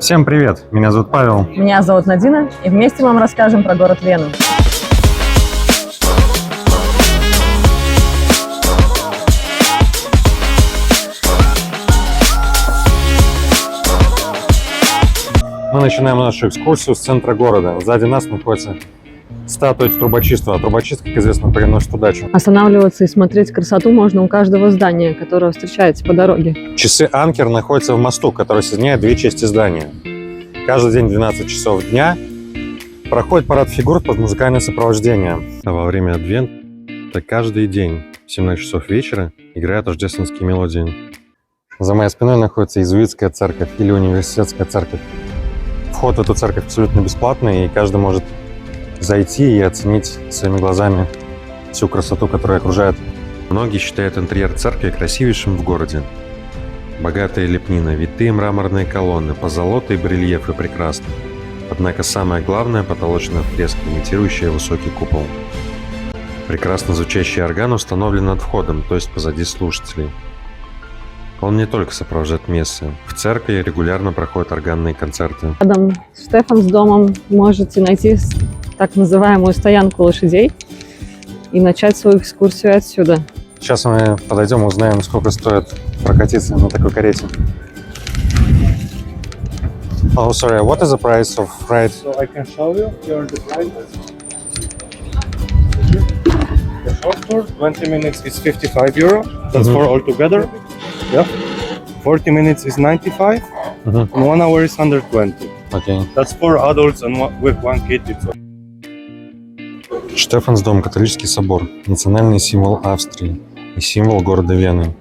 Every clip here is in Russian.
Всем привет! Меня зовут Павел. Меня зовут Надина, и вместе мы вам расскажем про город Вену. Мы начинаем нашу экскурсию с центра города. Сзади нас находится статуя трубочиста. А трубочист, как известно, приносит удачу. Останавливаться и смотреть красоту можно у каждого здания, которое встречаете по дороге. Часы Анкер находятся в мосту, который соединяет две части здания. Каждый день в 12 часов дня проходит парад фигур под музыкальное сопровождение. А во время Адвента каждый день в 17 часов вечера играют рождественские мелодии. За моей спиной находится иезуитская церковь или университетская церковь. Вход в эту церковь абсолютно бесплатный, и каждый может зайти и оценить своими глазами всю красоту, которая окружает. Многие считают интерьер церкви красивейшим в городе. Богатая лепнина, витые мраморные колонны, позолота и барельефы прекрасны. Однако самое главное – потолочная фреска, имитирующая высокий купол. Прекрасно звучащий орган установлен над входом, то есть позади слушателей. Он не только сопровождает мессы. В церкви регулярно проходят органные концерты. Рядом с Штефансдомом можете найти так называемую стоянку лошадей и начать свою экскурсию отсюда. Сейчас мы подойдем и узнаем, сколько стоит прокатиться на такой карете. Oh, sorry, what is the price of ride? So I can show you here the prices. The short tour, 20 minutes is 55 euro. That's for all together. Yeah. 40 minutes is 95. And 1 hour is 120. Okay. That's for adults and with one kid. It's Штефансдом – католический собор, национальный символ Австрии и символ города Вены.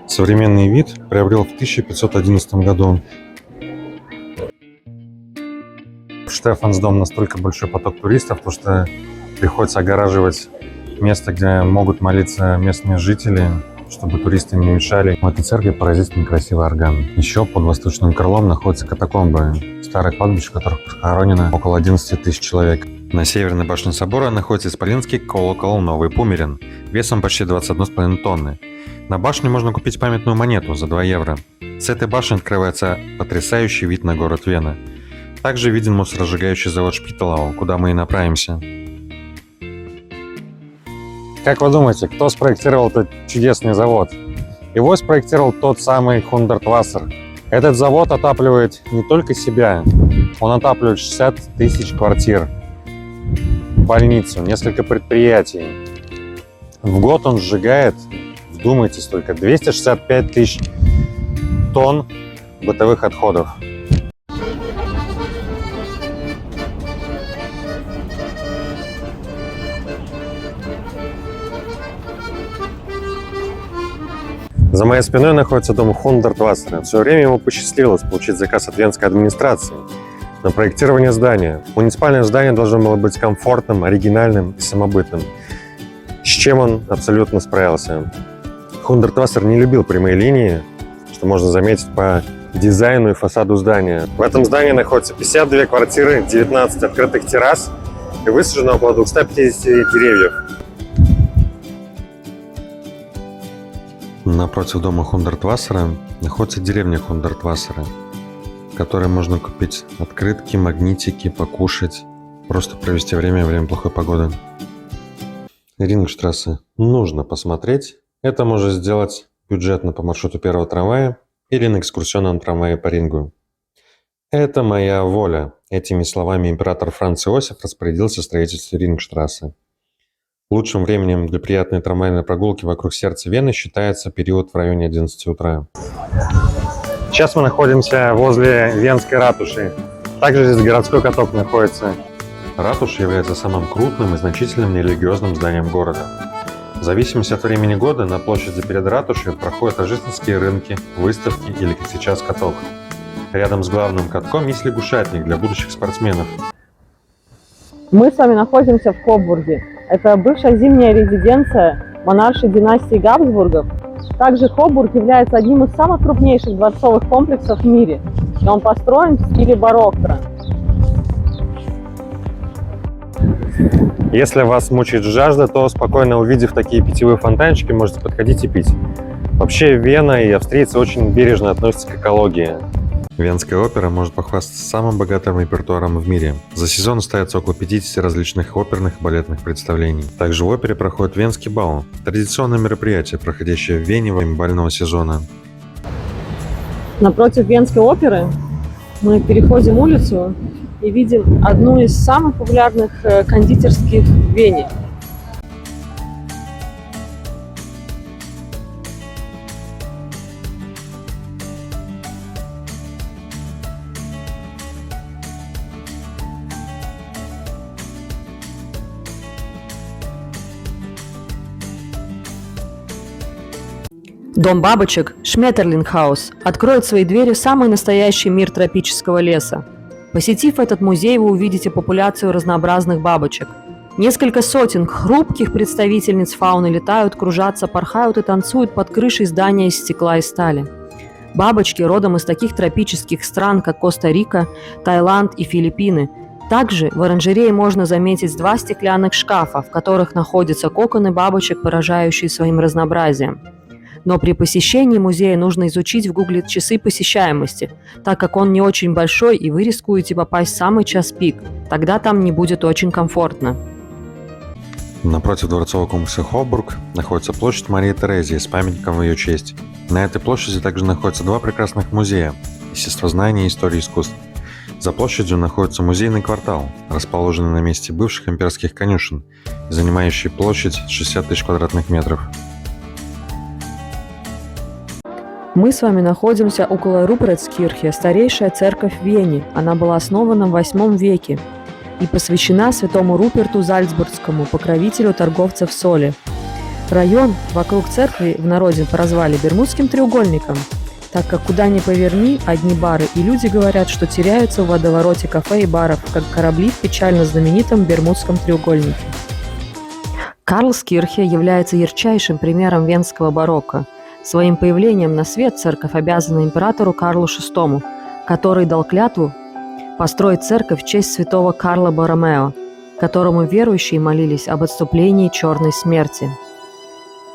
Современный вид приобрел в 1511 году. В Штефансдом настолько большой поток туристов, что приходится огораживать место, где могут молиться местные жители, чтобы туристы не мешали. В этой церкви поразительно красивый орган. Еще под восточным крылом находятся катакомбы, старое кладбище, в которых похоронено около 11 тысяч человек. На северной башне собора находится исполинский колокол Новый Пумерен, весом почти 21,5 тонны. На башне можно купить памятную монету за 2 евро. С этой башни открывается потрясающий вид на город Вена. Также виден мусоросжигающий завод Шпиталау, куда мы и направимся. Как вы думаете, кто спроектировал этот чудесный завод? Его спроектировал тот самый Хунdertwasser. Этот завод отапливает не только себя, он отапливает 60 тысяч квартир, больницу, несколько предприятий. В год он сжигает, вдумайтесь только, 265 тысяч тонн бытовых отходов. За моей спиной находится дом Хунdertwasser. В свое время ему посчастливилось получить заказ от венской администрации на проектирование здания. Муниципальное здание должно было быть комфортным, оригинальным и самобытным, с чем он абсолютно справился. Хунdertwasser не любил прямые линии, что можно заметить по дизайну и фасаду здания. В этом здании находится 52 квартиры, 19 открытых террас и высажено около 250 деревьев. Напротив дома Хунdertwasser находится деревня Хунdertwasser, в которой можно купить открытки, магнитики, покушать, просто провести время во время плохой погоды. Рингштрассе нужно посмотреть. Это можно сделать бюджетно по маршруту первого трамвая или на экскурсионном трамвае по Рингу. Это моя воля. Этими словами император Франц Иосиф распорядился строительству Рингштрассе. Лучшим временем для приятной трамвайной прогулки вокруг сердца Вены считается период в районе 11 утра. Сейчас мы находимся возле Венской ратуши. Также здесь городской каток находится. Ратуша является самым крупным и значительным религиозным зданием города. В зависимости от времени года на площади перед ратушей проходят рождественские рынки, выставки или, как сейчас, каток. Рядом с главным катком есть лягушатник для будущих спортсменов. Мы с вами находимся в Кобурге. Это бывшая зимняя резиденция монаршей династии Габсбургов. Также Кобург является одним из самых крупнейших дворцовых комплексов в мире. И он построен в стиле барокко. Если вас мучает жажда, то спокойно увидев такие питьевые фонтанчики, можете подходить и пить. Вообще Вена и австрийцы очень бережно относятся к экологии. Венская опера может похвастаться самым богатым репертуаром в мире. За сезон ставится около 50 различных оперных и балетных представлений. Также в опере проходит Венский бал – традиционное мероприятие, проходящее в Вене во время бального сезона. Напротив Венской оперы мы переходим улицу и видим одну из самых популярных кондитерских в Вене. Дом бабочек Шметерлингхаус откроет свои двери в самый настоящий мир тропического леса. Посетив этот музей, вы увидите популяцию разнообразных бабочек. Несколько сотен хрупких представительниц фауны летают, кружатся, порхают и танцуют под крышей здания из стекла и стали. Бабочки родом из таких тропических стран, как Коста-Рика, Таиланд и Филиппины. Также в оранжерее можно заметить 2 стеклянных шкафа, в которых находятся коконы бабочек, поражающие своим разнообразием. Но при посещении музея нужно изучить в Гугле часы посещаемости, так как он не очень большой и вы рискуете попасть в самый час пик. Тогда там не будет очень комфортно. Напротив дворцового комплекса Хоббург находится площадь Марии Терезии с памятником в ее честь. На этой площади также находятся 2 прекрасных музея – естествознания и истории искусств. За площадью находится музейный квартал, расположенный на месте бывших имперских конюшен, занимающий площадь 60 тысяч квадратных метров. Мы с вами находимся около Рупертскирхе, старейшая церковь в Вене. Она была основана в VIII веке и посвящена святому Руперту Зальцбургскому, покровителю торговцев соли. Район вокруг церкви в народе прозвали Бермудским треугольником, так как куда ни поверни, одни бары, и люди говорят, что теряются в водовороте кафе и баров, как корабли в печально знаменитом Бермудском треугольнике. Карлскирхе является ярчайшим примером венского барокко. Своим появлением на свет церковь обязана императору Карлу VI, который дал клятву построить церковь в честь святого Карла Боромео, которому верующие молились об отступлении черной смерти.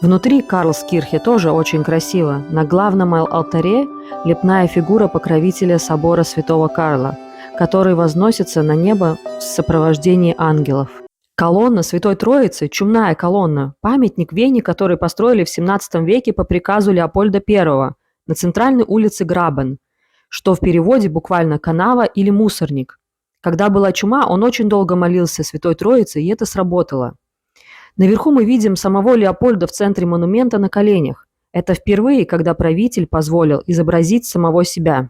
Внутри Карлскирхе тоже очень красиво. На главном алтаре лепная фигура покровителя собора святого Карла, который возносится на небо в сопровождении ангелов. Колонна Святой Троицы, чумная колонна, памятник Вене, который построили в XVII веке по приказу Леопольда I на центральной улице Грабен, что в переводе буквально «канава» или «мусорник». Когда была чума, он очень долго молился Святой Троице, и это сработало. Наверху мы видим самого Леопольда в центре монумента на коленях. Это впервые, когда правитель позволил изобразить самого себя.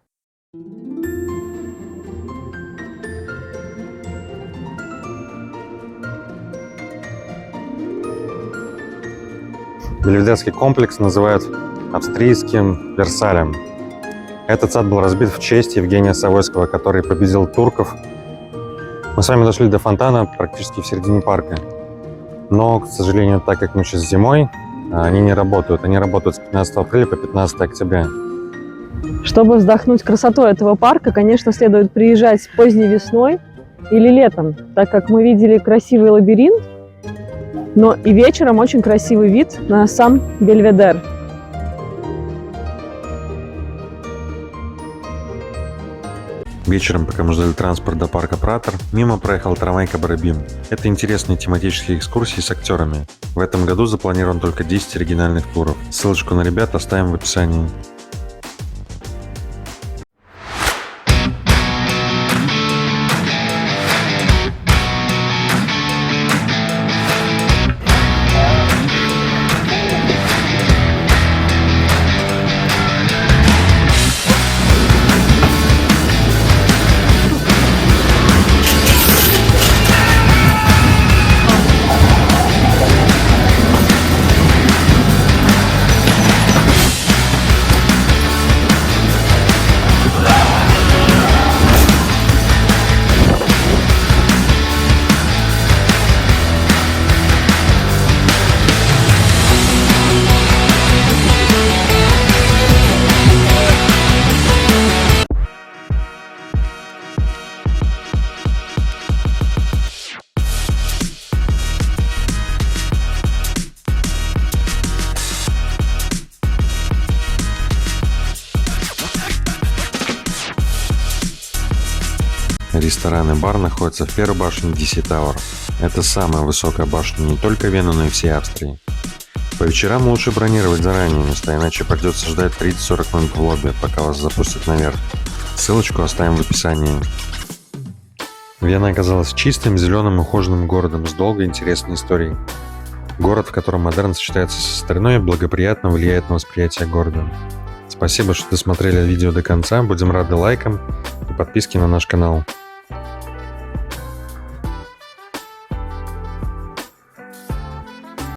Бельведерский комплекс называют австрийским Версалем. Этот сад был разбит в честь Евгения Савойского, который победил турков. Мы с вами дошли до фонтана практически в середине парка. Но, к сожалению, так как мы сейчас зимой, они не работают. Они работают с 15 апреля по 15 октября. Чтобы вздохнуть красотой этого парка, конечно, следует приезжать поздней весной или летом, так как мы видели красивый лабиринт, но и вечером очень красивый вид на сам Бельведер. Вечером, пока мы ждали транспорт до парка Пратер, мимо проехал трамвай Кабарабим. Это интересные тематические экскурсии с актерами. В этом году запланировано только 10 оригинальных туров. Ссылочку на ребят оставим в описании. Ресторан и бар находятся в первой башне DC Tower. Это самая высокая башня не только Вены, но и всей Австрии. По вечерам лучше бронировать заранее места, иначе придется ждать 30-40 минут в лобби, пока вас запустят наверх. Ссылочку оставим в описании. Вена оказалась чистым, зеленым, ухоженным городом с долгой интересной историей. Город, в котором модерн сочетается со стариной и благоприятно влияет на восприятие города. Спасибо, что досмотрели видео до конца. Будем рады лайкам и подписке на наш канал.